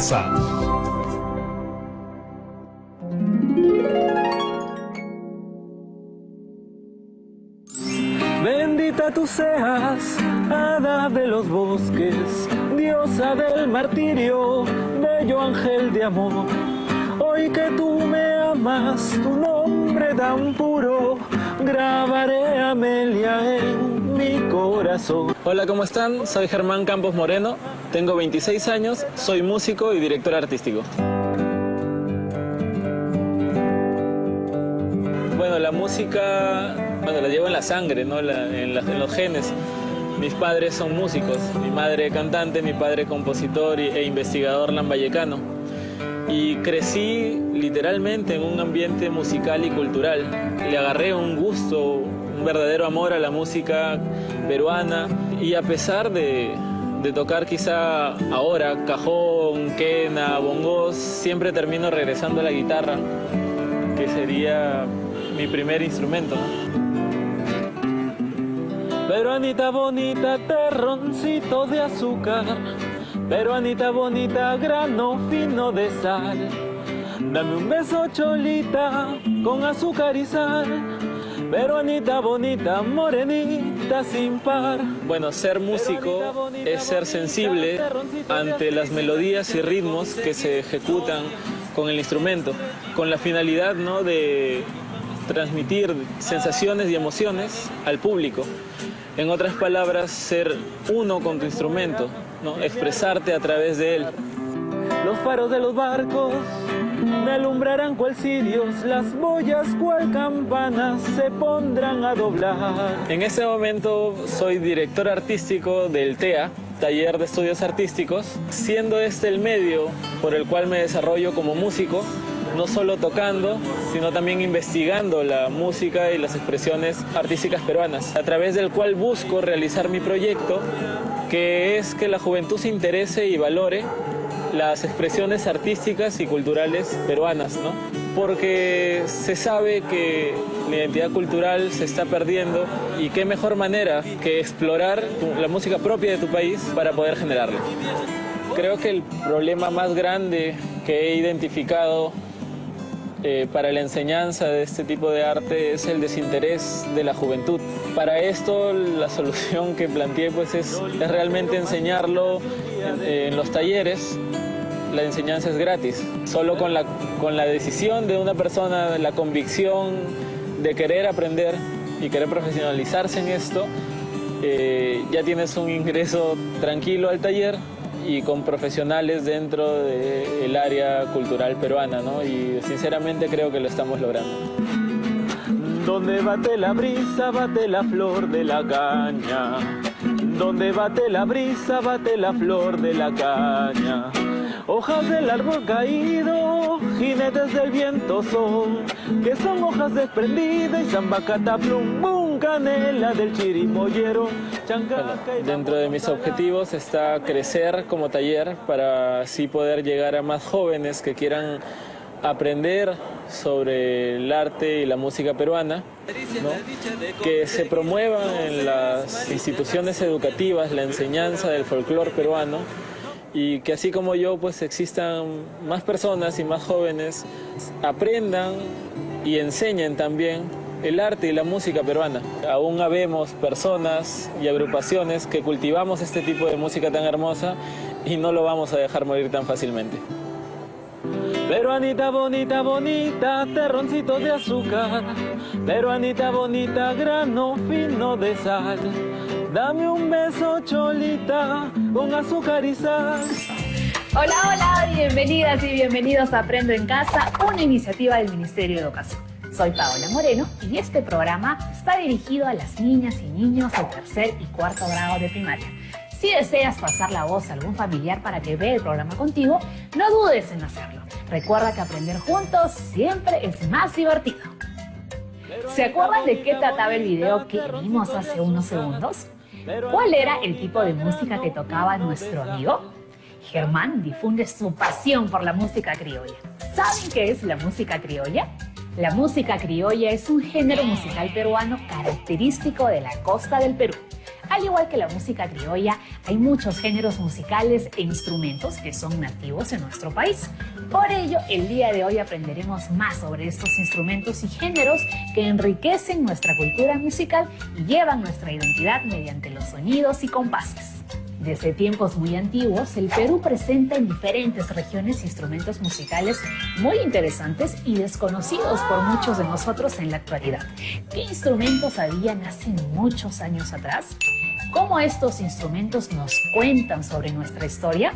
casa. Bendita tú seas, hada de los bosques, diosa del martirio, bello ángel de amor. Hoy que tú me amas, tu nombre tan puro, grabaré a Amelia en mi corazón. Hola, ¿cómo están? Soy Germán Campos Moreno, tengo 26 años, soy músico y director artístico. Bueno, la música, la llevo en la sangre, ¿no? en los genes. Mis padres son músicos, mi madre cantante, mi padre compositor e investigador lambayecano. Y crecí literalmente en un ambiente musical y cultural. Le agarré un gusto, un verdadero amor a la música peruana. Y a pesar de tocar quizá ahora cajón, quena, bongos, siempre termino regresando a la guitarra, que sería mi primer instrumento, ¿no? Peruanita bonita, terroncito de azúcar, peruanita bonita, grano fino de sal. Dame un beso, cholita, con azúcar y sal. Peruanita bonita, morenita sin par. Bueno, ser músico es ser sensible ante las melodías y ritmos que se ejecutan con el instrumento, con la finalidad, ¿no?, de transmitir sensaciones y emociones al público. En otras palabras, ser uno con tu instrumento, ¿no?, expresarte a través de él. Los faros de los barcos me alumbrarán cual cirios, las boyas cual campanas se pondrán a doblar. En este momento soy director artístico del TEA, Taller de Estudios Artísticos, siendo este el medio por el cual me desarrollo como músico, no solo tocando, sino también investigando la música y las expresiones artísticas peruanas, a través del cual busco realizar mi proyecto, que es que la juventud se interese y valore las expresiones artísticas y culturales peruanas, ¿no? Porque se sabe que la identidad cultural se está perdiendo y qué mejor manera que explorar la música propia de tu país para poder generarla. Creo que el problema más grande que he identificado para la enseñanza de este tipo de arte es el desinterés de la juventud. Para esto la solución que planteé pues es realmente enseñarlo en los talleres. La enseñanza es gratis. Solo con la decisión de una persona, la convicción de querer aprender y querer profesionalizarse en esto, ya tienes un ingreso tranquilo al taller y con profesionales dentro del área cultural peruana, ¿no? Y sinceramente creo que lo estamos logrando. Donde bate la brisa, bate la flor de la caña. Donde bate la brisa, bate la flor de la caña. Hojas del árbol caído, jinetes del viento son, que son hojas desprendidas y zambacata, plum, bum, canela del chirimoyero. Bueno, dentro de mis objetivos está crecer como taller para así poder llegar a más jóvenes que quieran aprender sobre el arte y la música peruana, ¿no?, que se promuevan en las instituciones educativas la enseñanza del folclore peruano, y que así como yo pues existan más personas y más jóvenes aprendan y enseñen también el arte y la música peruana. Aún habemos personas y agrupaciones que cultivamos este tipo de música tan hermosa y no lo vamos a dejar morir tan fácilmente. Peruanita bonita, bonita, terroncito de azúcar. Peruanita bonita, grano fino de sal. Dame un beso, cholita, con azúcar y sal. Hola, hola, bienvenidas y bienvenidos a Aprendo en Casa, una iniciativa del Ministerio de Educación. Soy Paola Moreno y este programa está dirigido a las niñas y niños del tercer y cuarto grado de primaria. Si deseas pasar la voz a algún familiar para que vea el programa contigo, no dudes en hacerlo. Recuerda que aprender juntos siempre es más divertido. ¿Se acuerdan de qué trataba el video que vimos hace unos segundos? ¿Cuál era el tipo de música que tocaba nuestro amigo? Germán difunde su pasión por la música criolla. ¿Saben qué es la música criolla? La música criolla es un género musical peruano característico de la costa del Perú. Al igual que la música criolla, hay muchos géneros musicales e instrumentos que son nativos en nuestro país. Por ello, el día de hoy aprenderemos más sobre estos instrumentos y géneros que enriquecen nuestra cultura musical y llevan nuestra identidad mediante los sonidos y compases. Desde tiempos muy antiguos, el Perú presenta en diferentes regiones instrumentos musicales muy interesantes y desconocidos por muchos de nosotros en la actualidad. ¿Qué instrumentos habían hace muchos años atrás? ¿Cómo estos instrumentos nos cuentan sobre nuestra historia?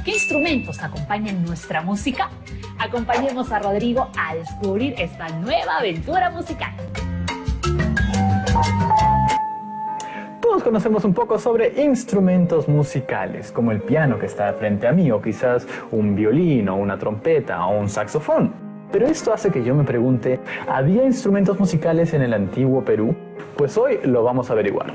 ¿Qué instrumentos acompañan nuestra música? Acompañemos a Rodrigo a descubrir esta nueva aventura musical. Todos conocemos un poco sobre instrumentos musicales, como el piano que está frente a mí, o quizás un violín, o una trompeta, o un saxofón. Pero esto hace que yo me pregunte, ¿había instrumentos musicales en el antiguo Perú? Pues hoy lo vamos a averiguar.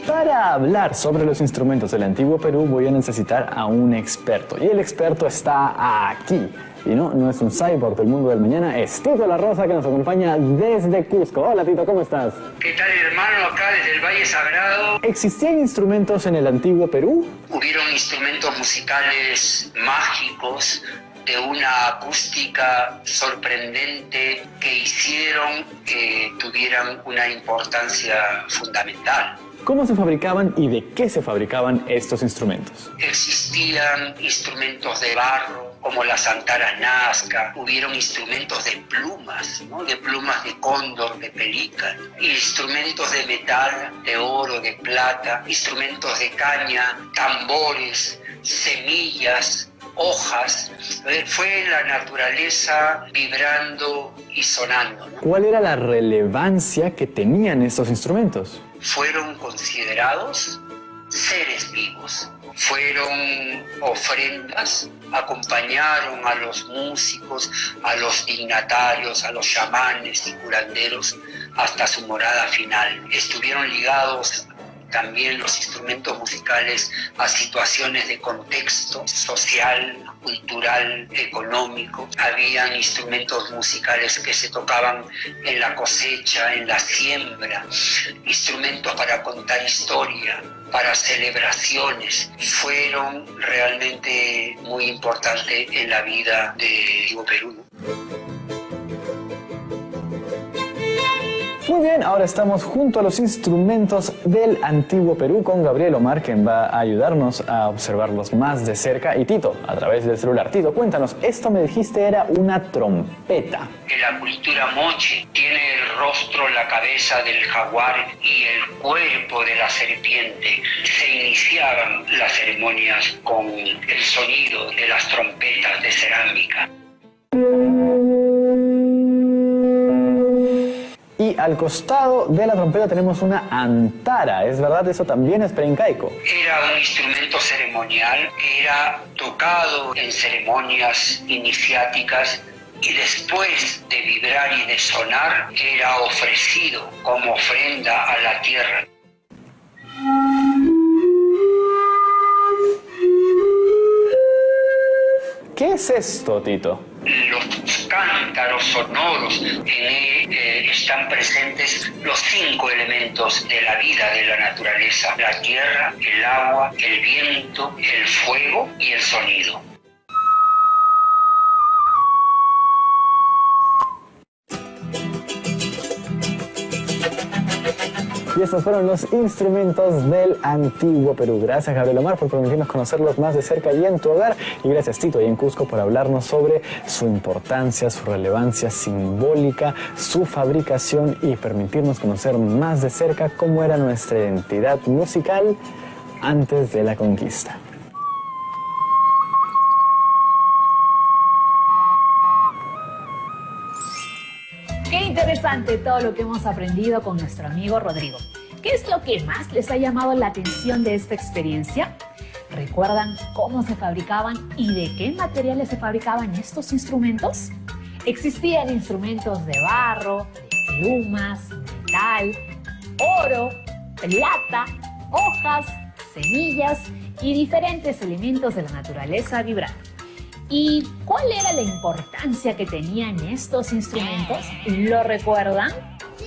Para hablar sobre los instrumentos del antiguo Perú voy a necesitar a un experto, y el experto está aquí. Y no es un cyborg del mundo del mañana, es Tito La Rosa, que nos acompaña desde Cusco. Hola Tito, ¿cómo estás? ¿Qué tal, hermano? Acá desde el Valle Sagrado. ¿Existían instrumentos en el antiguo Perú? Hubieron instrumentos musicales mágicos de una acústica sorprendente que hicieron que tuvieran una importancia fundamental. ¿Cómo se fabricaban y de qué se fabricaban estos instrumentos? Existían instrumentos de barro, como las antaras nazca, hubieron instrumentos de plumas, ¿no? De plumas de cóndor, de pelícano, instrumentos de metal, de oro, de plata, instrumentos de caña, tambores, semillas, hojas. Fue la naturaleza vibrando y sonando, ¿no? ¿Cuál era la relevancia que tenían estos instrumentos? Fueron considerados seres vivos, fueron ofrendas, acompañaron a los músicos, a los dignatarios, a los chamanes y curanderos hasta su morada final. Estuvieron ligados también los instrumentos musicales a situaciones de contexto social, cultural, económico. Habían instrumentos musicales que se tocaban en la cosecha, en la siembra, instrumentos para contar historia, para celebraciones. Fueron realmente muy importantes en la vida de Perú. Muy bien, ahora estamos junto a los instrumentos del antiguo Perú con Gabriel Omar, quien va a ayudarnos a observarlos más de cerca. Y Tito, a través del celular. Tito, cuéntanos, esto me dijiste era una trompeta. En la cultura moche tiene el rostro, la cabeza del jaguar y el cuerpo de la serpiente. Se iniciaban las ceremonias con el sonido de las trompetas de cerámica. Y al costado de la trompeta tenemos una antara, ¿es verdad? Eso también es preincaico. Era un instrumento ceremonial que era tocado en ceremonias iniciáticas y después de vibrar y de sonar era ofrecido como ofrenda a la tierra. ¿Qué es esto, Tito? Los cántaros sonoros están presentes los 5 elementos de la vida de la naturaleza: la tierra, el agua, el viento, el fuego y el sonido. Y estos fueron los instrumentos del antiguo Perú. Gracias, Gabriel Omar, por permitirnos conocerlos más de cerca y en tu hogar. Y gracias, Tito, y en Cusco, por hablarnos sobre su importancia, su relevancia simbólica, su fabricación y permitirnos conocer más de cerca cómo era nuestra identidad musical antes de la conquista. Qué interesante todo lo que hemos aprendido con nuestro amigo Rodrigo. ¿Qué es lo que más les ha llamado la atención de esta experiencia? ¿Recuerdan cómo se fabricaban y de qué materiales se fabricaban estos instrumentos? Existían instrumentos de barro, de plumas, metal, oro, plata, hojas, semillas y diferentes elementos de la naturaleza vibrante. ¿Y cuál era la importancia que tenían estos instrumentos? ¿Lo recuerdan? ¡Sí!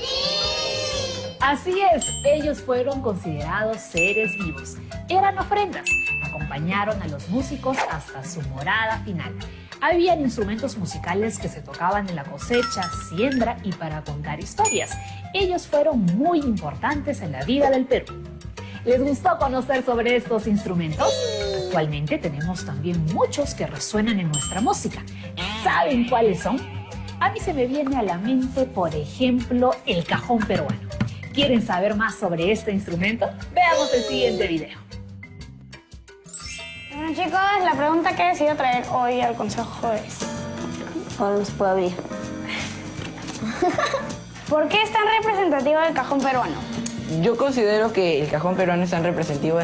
Así es, ellos fueron considerados seres vivos. Eran ofrendas, acompañaron a los músicos hasta su morada final. Habían instrumentos musicales que se tocaban en la cosecha, siembra y para contar historias. Ellos fueron muy importantes en la vida del Perú. ¿Les gustó conocer sobre estos instrumentos? Actualmente tenemos también muchos que resuenan en nuestra música. ¿Saben cuáles son? A mí se me viene a la mente, por ejemplo, el cajón peruano. ¿Quieren saber más sobre este instrumento? Veamos el siguiente video. Bueno, chicos, la pregunta que he decidido traer hoy al consejo es... Ahora no se puede abrir. ¿Por qué es tan representativo el cajón peruano? Yo considero que el cajón peruano es tan representativo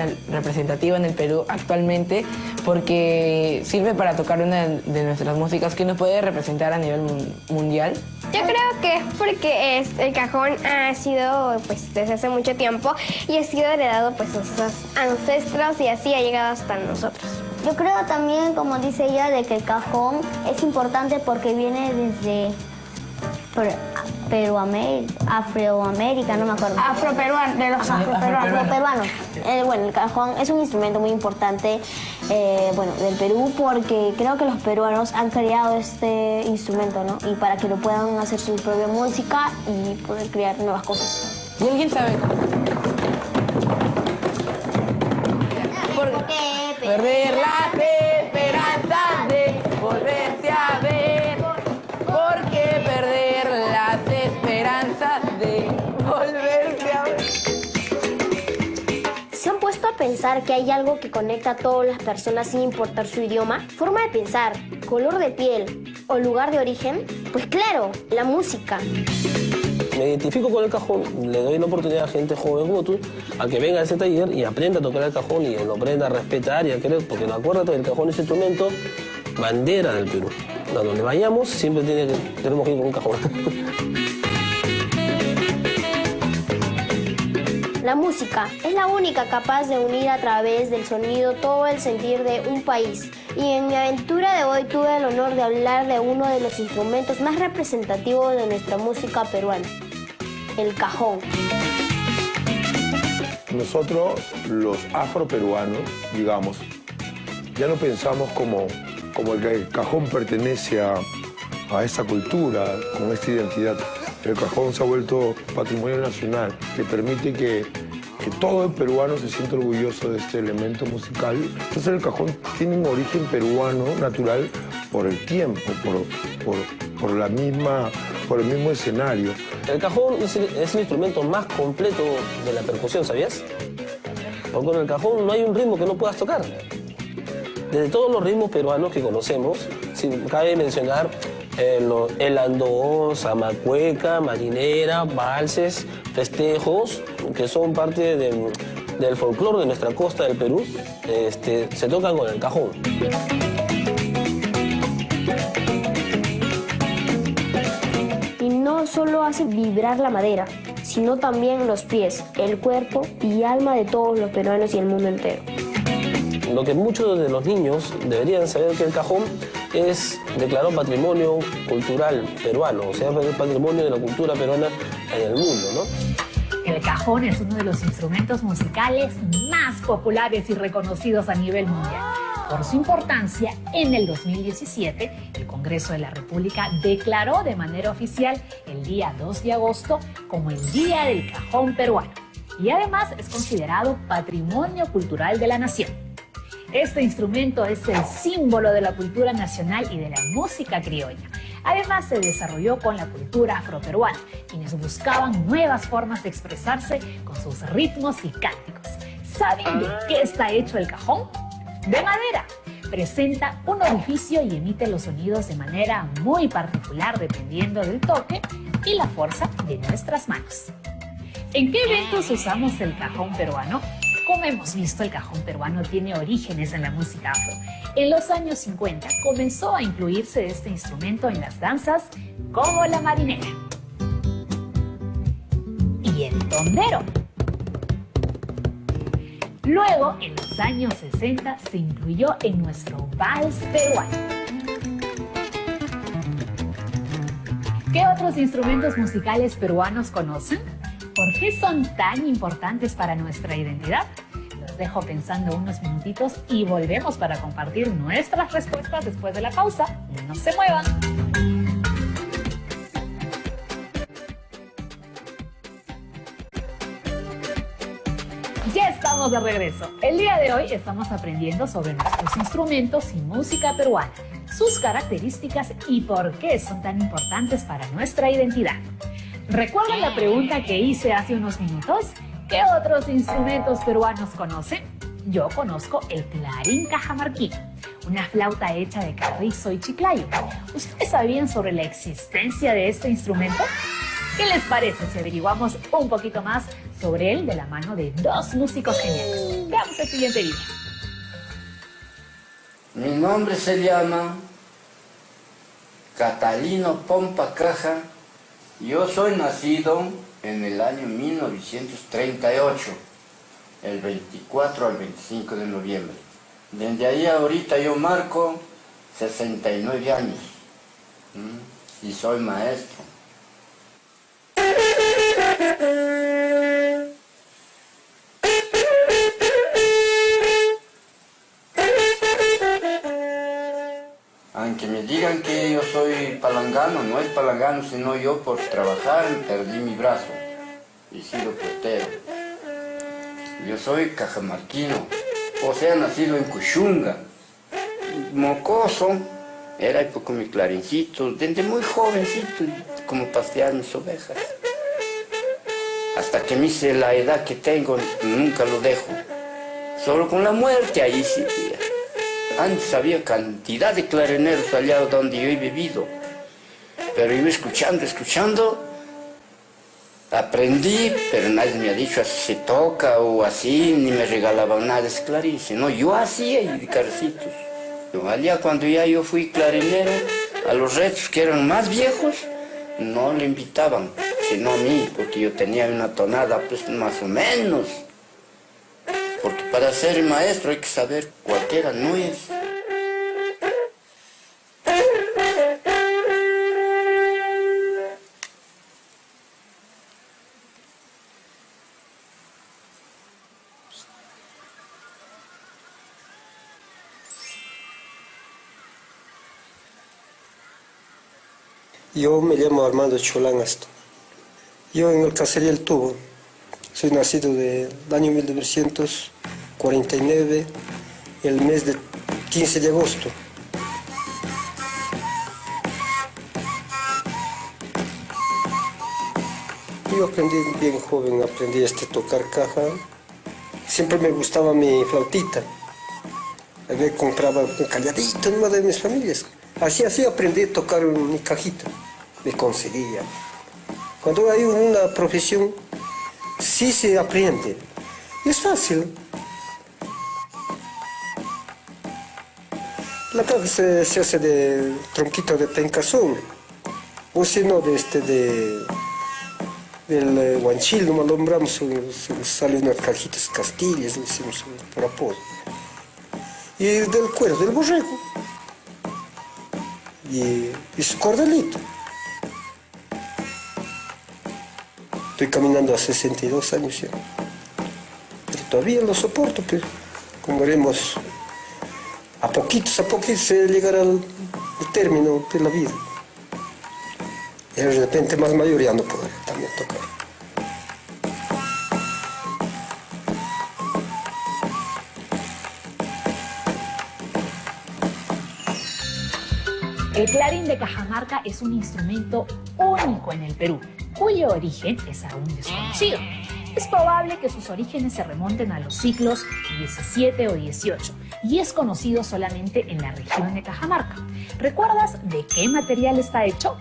en el Perú actualmente porque sirve para tocar una de nuestras músicas que nos puede representar a nivel mundial. Yo creo que es porque el cajón ha sido pues desde hace mucho tiempo y ha sido heredado pues de sus ancestros y así ha llegado hasta nosotros. Yo creo también, como dice ella, de que el cajón es importante porque viene desde Afroamérica, no me acuerdo. Afroperuano, de los afroperuanos. Afroperuano. Bueno, el cajón es un instrumento muy importante del Perú porque creo que los peruanos han creado este instrumento, ¿no? Y para que lo puedan hacer su propia música y poder crear nuevas cosas. ¿Y alguien sabe? ¿Por qué perder las esperanzas de volverse a ver? ¿Por qué perder las esperanzas de volverse a ver? ¿Se han puesto a pensar que hay algo que conecta a todas las personas sin importar su idioma? ¿Forma de pensar, color de piel o lugar de origen? Pues claro, la música. Me identifico con el cajón, le doy la oportunidad a gente joven como tú a que venga a ese taller y aprenda a tocar el cajón y lo aprenda a respetar y a querer, porque acuérdate, el cajón es un instrumento bandera del Perú. A donde vayamos siempre tenemos que ir con un cajón. La música es la única capaz de unir a través del sonido todo el sentir de un país. Y en mi aventura de hoy tuve el honor de hablar de uno de los instrumentos más representativos de nuestra música peruana, el cajón. Nosotros, los afroperuanos, digamos, ya no pensamos como el cajón pertenece a esa cultura, con esta identidad. El cajón se ha vuelto patrimonio nacional, que permite que todo el peruano se sienta orgulloso de este elemento musical. Entonces el cajón tiene un origen peruano natural por el tiempo, por el mismo escenario. El cajón es el instrumento más completo de la percusión, ¿sabías? Porque con el cajón no hay un ritmo que no puedas tocar. Desde todos los ritmos peruanos que conocemos, cabe mencionar el andó, zamacueca, marinera, valses, festejos, que son parte del folclore de nuestra costa del Perú, se tocan con el cajón. Y no solo hace vibrar la madera, sino también los pies, el cuerpo y alma de todos los peruanos y el mundo entero. Lo que muchos de los niños deberían saber que el cajón es declarado patrimonio cultural peruano, o sea, es patrimonio de la cultura peruana en el mundo, ¿no? El cajón es uno de los instrumentos musicales más populares y reconocidos a nivel mundial. Por su importancia, en el 2017, el Congreso de la República declaró de manera oficial el día 2 de agosto como el Día del Cajón Peruano. Y además es considerado Patrimonio Cultural de la Nación. Este instrumento es el símbolo de la cultura nacional y de la música criolla. Además, se desarrolló con la cultura afroperuana, quienes buscaban nuevas formas de expresarse con sus ritmos y cánticos. ¿Saben de qué está hecho el cajón? De madera. Presenta un orificio y emite los sonidos de manera muy particular dependiendo del toque y la fuerza de nuestras manos. ¿En qué eventos usamos el cajón peruano? Como hemos visto, el cajón peruano tiene orígenes en la música afro. En los años 50 comenzó a incluirse este instrumento en las danzas como la marinera y el tondero. Luego, en los años 60, se incluyó en nuestro vals peruano. ¿Qué otros instrumentos musicales peruanos conocen? ¿Por qué son tan importantes para nuestra identidad? Los dejo pensando unos minutitos y volvemos para compartir nuestras respuestas después de la pausa. No se muevan. Ya estamos de regreso. El día de hoy estamos aprendiendo sobre nuestros instrumentos y música peruana, sus características y por qué son tan importantes para nuestra identidad. ¿Recuerdan la pregunta que hice hace unos minutos? ¿Qué otros instrumentos peruanos conocen? Yo conozco el clarín cajamarquino, una flauta hecha de carrizo y chiclayo. ¿Ustedes sabían sobre la existencia de este instrumento? ¿Qué les parece si averiguamos un poquito más sobre él de la mano de dos músicos geniales? Veamos el siguiente video. Mi nombre se llama Catalino Pompa Caja. Yo soy nacido en el año 1938, el 24 al 25 de noviembre. Desde ahí ahorita yo marco 69 años y soy maestro. Aunque me digan que yo soy palangano, no es palangano, sino yo por trabajar perdí mi brazo y sido portero. Yo soy cajamarquino, o sea, nacido en Cuchunga. Mocoso, era con mi clarincito, desde muy jovencito, como pastear mis ovejas. Hasta que me hice la edad que tengo, nunca lo dejo. Solo con la muerte ahí sí. Antes había cantidad de clarineros allá donde yo he vivido. Pero iba escuchando, aprendí, pero nadie me ha dicho así se toca o así, ni me regalaban nada de ese clarín, sino yo hacía y de carcitos. Allá cuando ya yo fui clarinero, a los retos que eran más viejos, no le invitaban, sino a mí, porque yo tenía una tonada pues más o menos. Porque para ser maestro hay que saber cualquiera no es. Yo me llamo Armando Cholán Asto. Yo en el caserío El Tubo. Soy nacido del año 1949, el mes del 15 de agosto. Yo aprendí bien joven, aprendí a tocar caja. Siempre me gustaba mi flautita. Me compraba un calladito en una de mis familias. Así aprendí a tocar mi cajita. Me conseguía. Cuando hay una profesión, sí se aprende. Es fácil. La caja se hace de tronquito de pencasón. O si no, del guanchil, no alumbramos, salen unas cajitas castillas, le hicimos por apodo. Y del cuero, del borrego. Y su cordelito. Estoy caminando a 62 años ya. Pero todavía lo soporto, pero como veremos, a poquitos se llegará al término de la vida. Y de repente más mayor ya no podré también tocar. El clarín de Cajamarca es un instrumento único en el Perú, cuyo origen es aún desconocido. Es probable que sus orígenes se remonten a los siglos XVII o XVIII y es conocido solamente en la región de Cajamarca. ¿Recuerdas de qué material está hecho?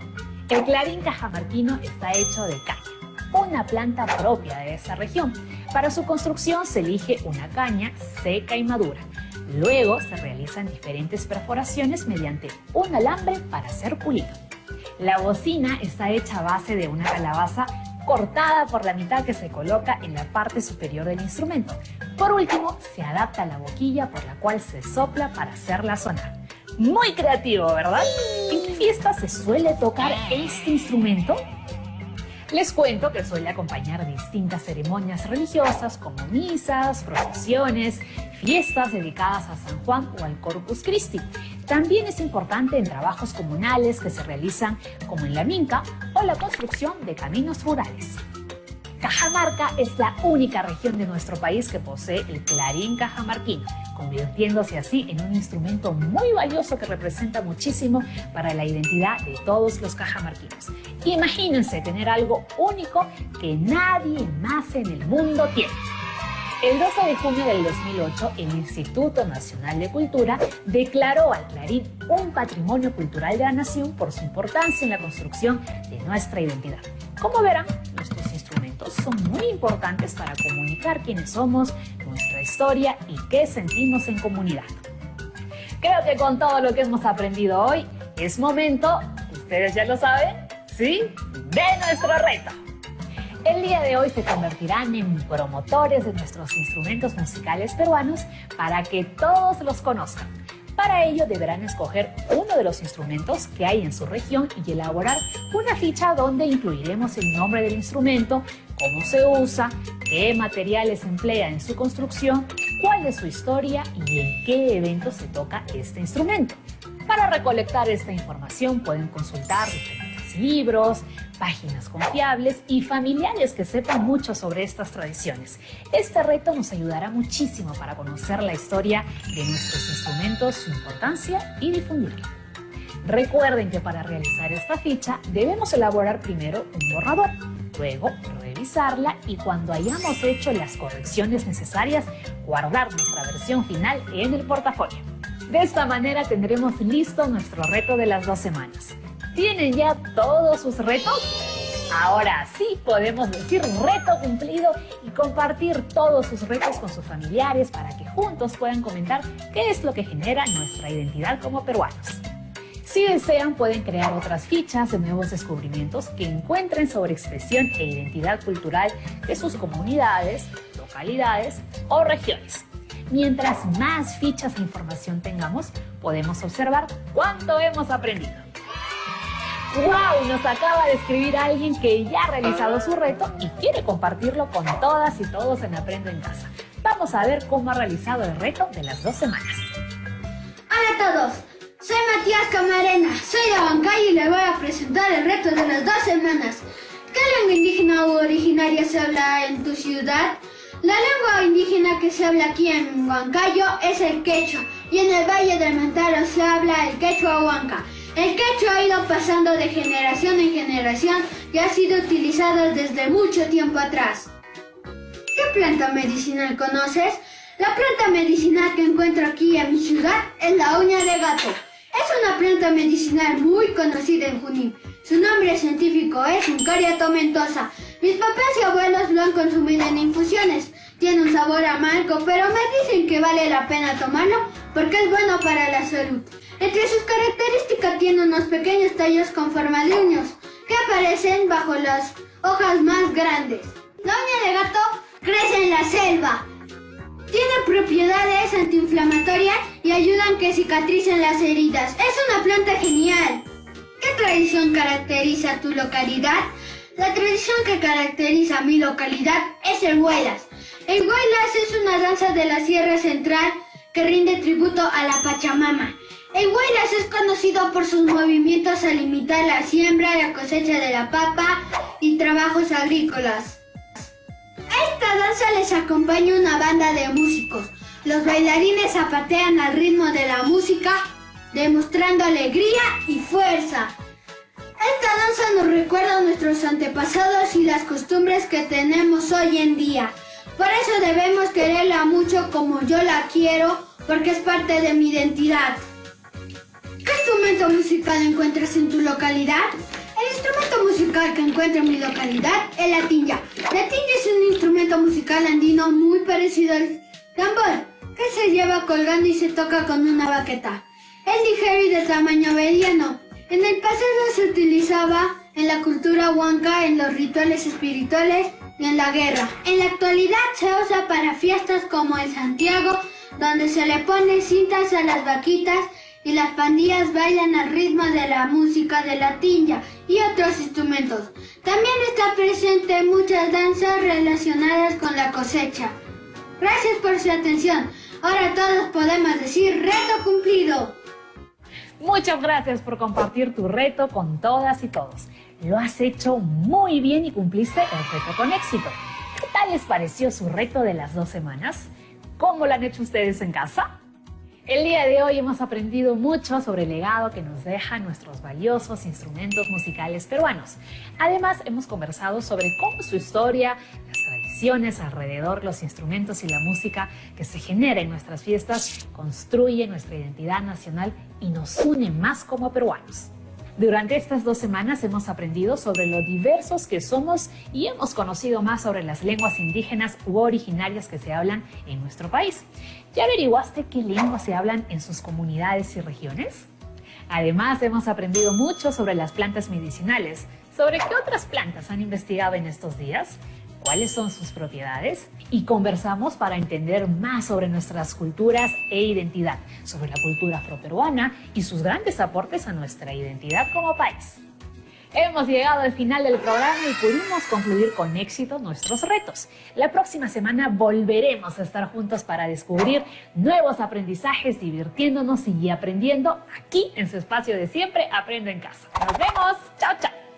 El clarín cajamarquino está hecho de caña, una planta propia de esa región. Para su construcción se elige una caña seca y madura. Luego se realizan diferentes perforaciones mediante un alambre para ser pulido. La bocina está hecha a base de una calabaza cortada por la mitad que se coloca en la parte superior del instrumento. Por último, se adapta la boquilla por la cual se sopla para hacerla sonar. Muy creativo, ¿verdad? ¿En qué fiestas se suele tocar este instrumento? Les cuento que suele acompañar distintas ceremonias religiosas como misas, procesiones, fiestas dedicadas a San Juan o al Corpus Christi. También es importante en trabajos comunales que se realizan como en la minca o la construcción de caminos rurales. Cajamarca es la única región de nuestro país que posee el clarín cajamarquino, convirtiéndose así en un instrumento muy valioso que representa muchísimo para la identidad de todos los cajamarquinos. Imagínense tener algo único que nadie más en el mundo tiene. El 12 de junio del 2008, el Instituto Nacional de Cultura declaró al clarín un patrimonio cultural de la nación por su importancia en la construcción de nuestra identidad. Como verán, nuestros instrumentos son muy importantes para comunicar quiénes somos, nuestra historia y qué sentimos en comunidad. Creo que con todo lo que hemos aprendido hoy, es momento, ustedes ya lo saben, ¿sí?, de nuestro reto. El día de hoy se convertirán en promotores de nuestros instrumentos musicales peruanos para que todos los conozcan. Para ello deberán escoger uno de los instrumentos que hay en su región y elaborar una ficha donde incluiremos el nombre del instrumento, cómo se usa, qué materiales emplea en su construcción, cuál es su historia y en qué evento se toca este instrumento. Para recolectar esta información pueden consultar diferentes libros, páginas confiables y familiares que sepan mucho sobre estas tradiciones. Este reto nos ayudará muchísimo para conocer la historia de nuestros instrumentos, su importancia y difundirla. Recuerden que para realizar esta ficha debemos elaborar primero un borrador, luego revisarla y cuando hayamos hecho las correcciones necesarias, guardar nuestra versión final en el portafolio. De esta manera tendremos listo nuestro reto de las 2 semanas. ¿Tienen ya todos sus retos? Ahora sí podemos decir reto cumplido y compartir todos sus retos con sus familiares para que juntos puedan comentar qué es lo que genera nuestra identidad como peruanos. Si desean, pueden crear otras fichas de nuevos descubrimientos que encuentren sobre expresión e identidad cultural de sus comunidades, localidades o regiones. Mientras más fichas e información tengamos, podemos observar cuánto hemos aprendido. ¡Wow! Nos acaba de escribir alguien que ya ha realizado su reto y quiere compartirlo con todas y todos en Aprendo en Casa. Vamos a ver cómo ha realizado el reto de las 2 semanas. Hola a todos, soy Matías Camarena, soy de Huancayo y les voy a presentar el reto de las 2 semanas. ¿Qué lengua indígena u originaria se habla en tu ciudad? La lengua indígena que se habla aquí en Huancayo es el quechua y en el Valle del Mantaro se habla el quechua huanca. El quechua ha ido pasando de generación en generación y ha sido utilizado desde mucho tiempo atrás. ¿Qué planta medicinal conoces? La planta medicinal que encuentro aquí en mi ciudad es la uña de gato. Es una planta medicinal muy conocida en Junín. Su nombre científico es Uncaria tomentosa. Mis papás y abuelos lo han consumido en infusiones. Tiene un sabor amargo, pero me dicen que vale la pena tomarlo porque es bueno para la salud. Entre sus características tiene unos pequeños tallos con forma de uñas que aparecen bajo las hojas más grandes. La uña de gato crece en la selva. Tiene propiedades antiinflamatorias y ayudan a que cicatricen las heridas. Es una planta genial. ¿Qué tradición caracteriza tu localidad? La tradición que caracteriza mi localidad es el Huaylas. El Huaylas es una danza de la Sierra Central que rinde tributo a la Pachamama. El Huaylas es conocido por sus movimientos a limitar la siembra, la cosecha de la papa y trabajos agrícolas. A esta danza les acompaña una banda de músicos. Los bailarines zapatean al ritmo de la música, demostrando alegría y fuerza. Esta danza nos recuerda a nuestros antepasados y las costumbres que tenemos hoy en día. Por eso debemos quererla mucho como yo la quiero, porque es parte de mi identidad. ¿Qué instrumento musical encuentras en tu localidad? El instrumento musical que encuentro en mi localidad es la tinja. La tinja es un instrumento musical andino muy parecido al tambor, que se lleva colgando y se toca con una baqueta. Es ligero y de tamaño mediano. En el pasado se utilizaba en la cultura huanca, en los rituales espirituales y en la guerra. En la actualidad se usa para fiestas como el Santiago, donde se le pone cintas a las vaquitas y las pandillas bailan al ritmo de la música de la tinja y otros instrumentos. También está presente muchas danzas relacionadas con la cosecha. Gracias por su atención. Ahora todos podemos decir reto cumplido. Muchas gracias por compartir tu reto con todas y todos. Lo has hecho muy bien y cumpliste el reto con éxito. ¿Qué tal les pareció su reto de las 2 semanas? ¿Cómo lo han hecho ustedes en casa? El día de hoy hemos aprendido mucho sobre el legado que nos dejan nuestros valiosos instrumentos musicales peruanos. Además, hemos conversado sobre cómo su historia, las tradiciones alrededor, los instrumentos y la música que se genera en nuestras fiestas construye nuestra identidad nacional y nos une más como peruanos. Durante estas 2 semanas hemos aprendido sobre lo diversos que somos y hemos conocido más sobre las lenguas indígenas u originarias que se hablan en nuestro país. ¿Ya averiguaste qué lenguas se hablan en sus comunidades y regiones? Además, hemos aprendido mucho sobre las plantas medicinales. ¿Sobre qué otras plantas han investigado en estos días? ¿Cuáles son sus propiedades? Y conversamos para entender más sobre nuestras culturas e identidad, sobre la cultura afroperuana y sus grandes aportes a nuestra identidad como país. Hemos llegado al final del programa y pudimos concluir con éxito nuestros retos. La próxima semana volveremos a estar juntos para descubrir nuevos aprendizajes, divirtiéndonos y aprendiendo aquí en su espacio de siempre, Aprendo en Casa. ¡Nos vemos! ¡Chao, chao!